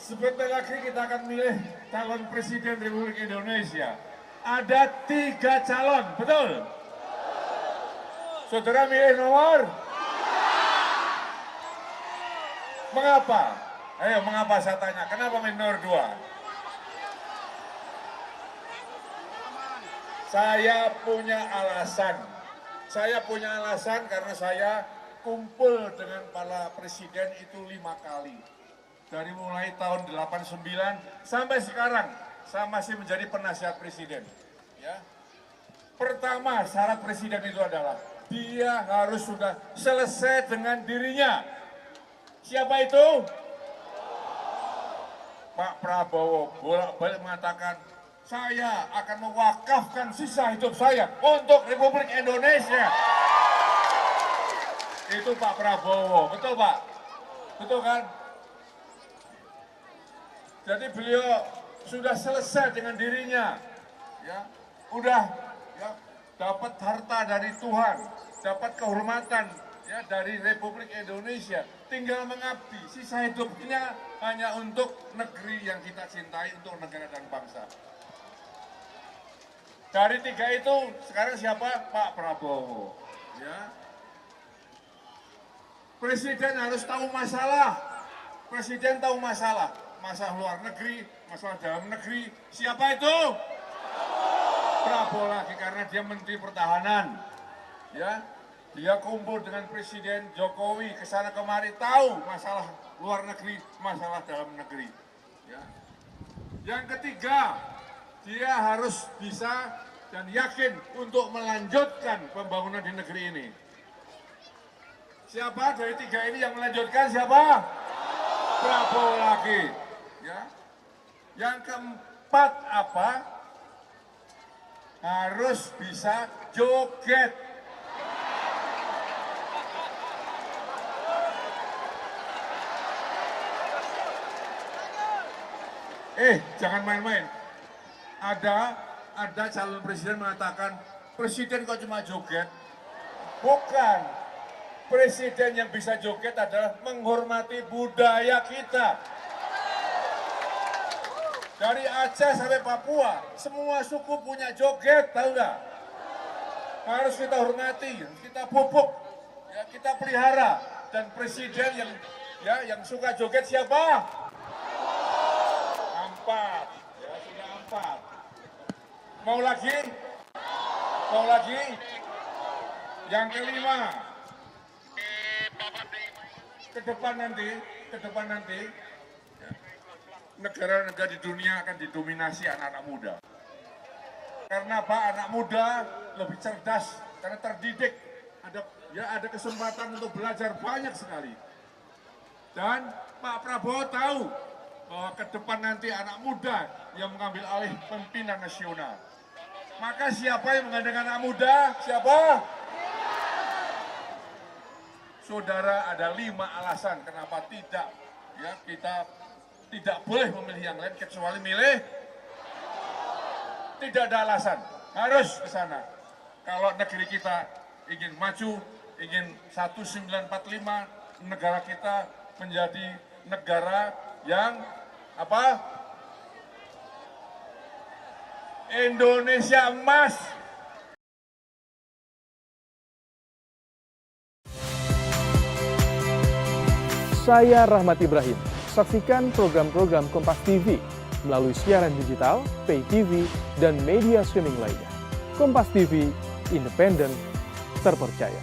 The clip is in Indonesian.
Sebentar lagi kita akan milih calon presiden Republik Indonesia. Ada 3 calon, betul? Saudara milih nomor? Mengapa? Ayo, mengapa saya tanya? Kenapa milih nomor 2? Saya punya alasan. Saya punya alasan karena saya kumpul dengan para presiden itu 5 kali. Dari mulai tahun 89 sampai sekarang, saya masih menjadi penasihat presiden. Ya. Pertama, syarat presiden itu adalah dia harus sudah selesai dengan dirinya. Siapa itu? Pak Prabowo bolak-balik mengatakan, saya akan mewakafkan sisa hidup saya untuk Republik Indonesia. Itu Pak Prabowo, betul Pak? Betul kan? Jadi beliau sudah selesai dengan dirinya, ya, udah ya, dapat harta dari Tuhan, dapat kehormatan ya dari Republik Indonesia, tinggal mengabdi. Sisa hidupnya hanya untuk negeri yang kita cintai, untuk negara dan bangsa. Dari 3 itu sekarang siapa? Pak Prabowo. Ya. Presiden harus tahu masalah. Presiden tahu masalah. Masalah luar negeri, masalah dalam negeri. Siapa itu? Prabowo lagi karena dia Menteri Pertahanan. Ya, dia kumpul dengan Presiden Jokowi kesana kemari, tahu masalah luar negeri, masalah dalam negeri. Ya. Yang ketiga, dia harus bisa dan yakin untuk melanjutkan pembangunan di negeri ini. Siapa dari 3 ini yang melanjutkan? Siapa? Prabowo lagi. Ya. Yang keempat apa? Harus bisa joget. Jangan main-main. Ada calon presiden mengatakan, presiden kok cuma joget? Bukan. Presiden yang bisa joget adalah menghormati budaya kita. Dari Aceh sampai Papua, semua suku punya joget, tahu nggak? Harus kita hormati, kita pupuk, ya, kita pelihara. Dan presiden yang suka joget siapa? 4, ya sudah 4. Mau lagi? Mau lagi? Yang kelima, ke depan nanti, negara-negara di dunia akan didominasi anak-anak muda. Karena apa? Anak muda lebih cerdas, karena terdidik, ada kesempatan untuk belajar banyak sekali. Dan Pak Prabowo tahu bahwa ke depan nanti anak muda yang mengambil alih pimpinan nasional. Maka siapa yang mengandalkan anak muda? Siapa? Saudara, ada 5 alasan kenapa kita tidak boleh memilih yang lain kecuali milih. Tidak ada alasan, harus ke sana. Kalau negeri kita ingin maju, ingin 1945, negara kita menjadi negara yang apa? Indonesia emas. Saya Rahmat Ibrahim. Saksikan program-program Kompas TV melalui siaran digital, pay TV, dan media streaming lainnya. Kompas TV, independen, terpercaya.